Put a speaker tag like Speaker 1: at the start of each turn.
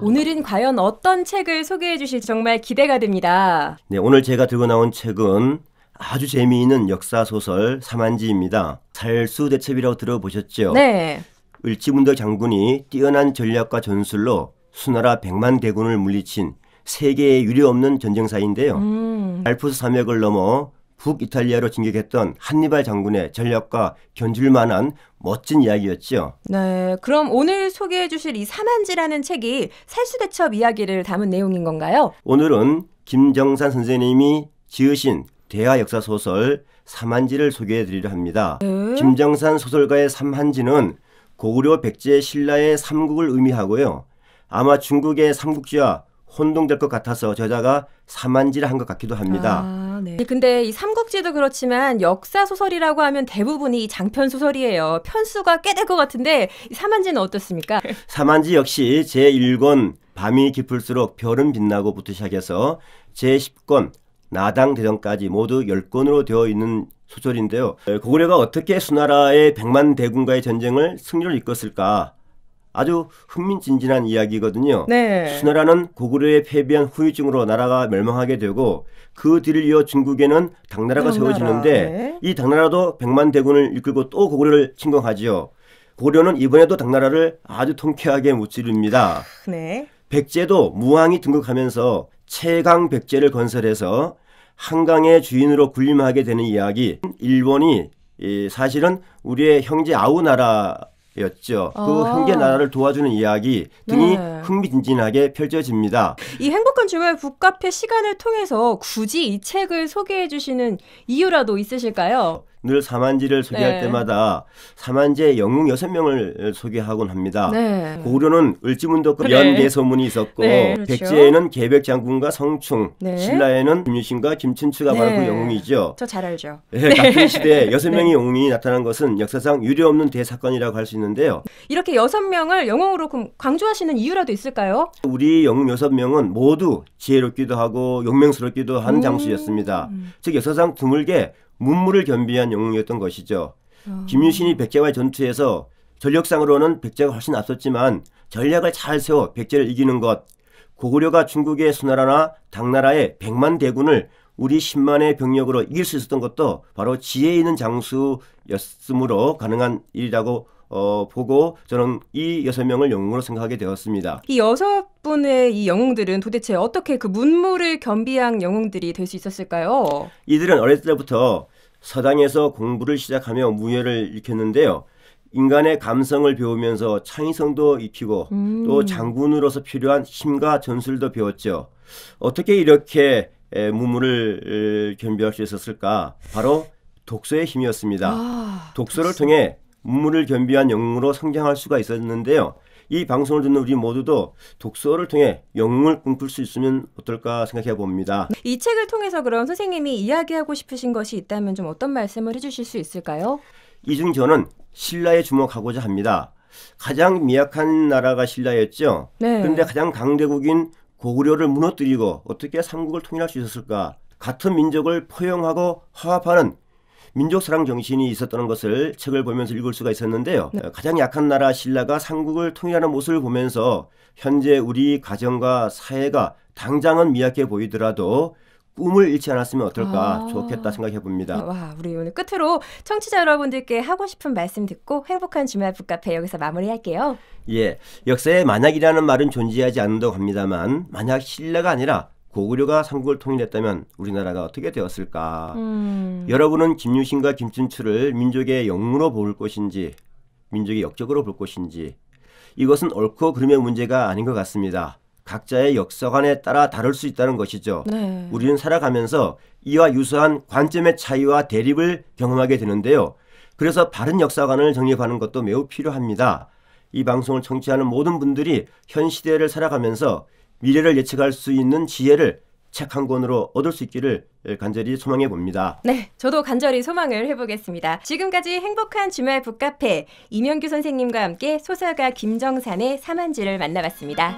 Speaker 1: 오늘은 과연 어떤 책을 소개해 주실지 정말 기대가 됩니다.
Speaker 2: 네, 오늘 제가 들고 나온 책은 아주 재미있는 역사소설 삼한지입니다. 살수대첩이라고 들어보셨죠?
Speaker 1: 네.
Speaker 2: 을지문덕 장군이 뛰어난 전략과 전술로 수나라 100만 대군을 물리친 세계에 유례없는 전쟁사인데요. 알프스 산맥을 넘어 북이탈리아로 진격했던 한니발 장군의 전략과 견줄 만한 멋진 이야기였죠.
Speaker 1: 네, 그럼 오늘 소개해 주실 이 삼한지라는 책이 살수대첩 이야기를 담은 내용인 건가요?
Speaker 2: 오늘은 김정산 선생님이 지으신 대하 역사소설 삼한지를 소개해 드리려 합니다. 김정산 소설가의 삼한지는 고구려 백제 신라의 삼국을 의미하고요. 아마 중국의 삼국지와 혼동될 것 같아서 저자가 삼한지를 한 것 같기도 합니다.
Speaker 1: 네. 근데 이 삼국지도 그렇지만 역사 소설이라고 하면 대부분이 장편 소설이에요. 편수가 꽤 될 것 같은데 이 삼한지는 어떻습니까?
Speaker 2: 삼한지 역시 제1권 밤이 깊을수록 별은 빛나고부터 시작해서 제10권 나당대전까지 모두 10권으로 되어 있는 소설인데요. 고구려가 어떻게 수나라의 100만 대군과의 전쟁을 승리를 이끌었을까? 아주 흥미진진한 이야기거든요.
Speaker 1: 네.
Speaker 2: 수나라는 고구려에 패배한 후유증으로 나라가 멸망하게 되고 그 뒤를 이어 중국에는 당나라가 세워지는데
Speaker 1: 네.
Speaker 2: 이 당나라도 100만 대군을 이끌고 또 고구려를 침공하지요. 고구려는 이번에도 당나라를 아주 통쾌하게 무찌릅니다.
Speaker 1: 네.
Speaker 2: 백제도 무왕이 등극하면서 최강 백제를 건설해서 한강의 주인으로 군림하게 되는 이야기. 일본이 사실은 우리의 형제 아우나라였죠. 그 형제 나라를 도와주는 이야기 등이 흥미진진하게 펼쳐집니다.
Speaker 1: 이 행복한 주말 북카페 시간을 통해서 굳이 이 책을 소개해 주시는 이유라도 있으실까요?
Speaker 2: 늘 삼한지를 소개할 때마다 삼한지의 영웅 6명을 소개하곤 합니다. 고구려는 을지문덕 연개소문이 있었고
Speaker 1: 그렇죠.
Speaker 2: 백제에는 계백장군과 성충,
Speaker 1: 네.
Speaker 2: 신라에는 김유신과 김춘추가 바로 그 영웅이죠.
Speaker 1: 저 잘 알죠.
Speaker 2: 같은 시대에 6명의 영웅이 나타난 것은 역사상 유례없는 대사건이라고 할 수 있는데요.
Speaker 1: 이렇게 6명을 영웅으로 강조하시는 이유라도 있을까요?
Speaker 2: 우리 영웅 6명은 모두 지혜롭기도 하고 용맹스럽기도 한 장수였습니다. 즉 역사상 드물게 문무를 겸비한 영웅이었던 것이죠. 김유신이 백제와의 전투에서 전력상으로는 백제가 훨씬 앞섰지만 전략을 잘 세워 백제를 이기는 것, 고구려가 중국의 수나라나 당나라의 100만 대군을 우리 10만의 병력으로 이길 수 있었던 것도 바로 지혜 있는 장수였으므로 가능한 일이라고 보고 저는 이 6명을 영웅으로 생각하게 되었습니다.
Speaker 1: 이 6분의 이 영웅들은 도대체 어떻게 그 문무를 겸비한 영웅들이 될 수 있었을까요?
Speaker 2: 이들은 어렸을 때부터 서당에서 공부를 시작하며 무예를 익혔는데요. 인간의 감성을 배우면서 창의성도 익히고 또 장군으로서 필요한 힘과 전술도 배웠죠. 어떻게 이렇게 문무를 겸비할 수 있었을까? 바로 독서의 힘이었습니다. 독서를 통해 문무를 겸비한 영웅으로 성장할 수가 있었는데요. 이 방송을 듣는 우리 모두도 독서를 통해 영웅을 꿈꿀 수 있으면 어떨까 생각해 봅니다.
Speaker 1: 이 책을 통해서 그럼 선생님이 이야기하고 싶으신 것이 있다면 좀 어떤 말씀을 해주실 수 있을까요?
Speaker 2: 이중 저는 신라에 주목하고자 합니다. 가장 미약한 나라가 신라였죠. 그런데 가장 강대국인 고구려를 무너뜨리고 어떻게 삼국을 통일할 수 있었을까? 같은 민족을 포용하고 화합하는 민족사랑 정신이 있었다는 것을 책을 보면서 읽을 수가 있었는데요. 가장 약한 나라 신라가 삼국을 통일하는 모습을 보면서 현재 우리 가정과 사회가 당장은 미약해 보이더라도 꿈을 잃지 않았으면 어떨까 좋겠다 생각해 봅니다.
Speaker 1: 와, 우리 오늘 끝으로 청취자 여러분들께 하고 싶은 말씀 듣고 행복한 주말 북카페 여기서 마무리할게요.
Speaker 2: 예, 역사에 만약이라는 말은 존재하지 않는다고 합니다만 만약 신라가 아니라 고구려가 삼국을 통일했다면 우리나라가 어떻게 되었을까? 여러분은 김유신과 김춘추를 민족의 영웅으로 볼 것인지 민족의 역적으로 볼 것인지 이것은 옳고 그름의 문제가 아닌 것 같습니다. 각자의 역사관에 따라 다를 수 있다는 것이죠. 우리는 살아가면서 이와 유사한 관점의 차이와 대립을 경험하게 되는데요. 그래서 바른 역사관을 정립하는 것도 매우 필요합니다. 이 방송을 청취하는 모든 분들이 현 시대를 살아가면서 미래를 예측할 수 있는 지혜를 책 한 권으로 얻을 수 있기를 간절히 소망해 봅니다.
Speaker 1: 네, 저도 간절히 소망을 해보겠습니다. 지금까지 행복한 주말 북카페 이명규 선생님과 함께 소설가 김정산의 삼한지를 만나봤습니다.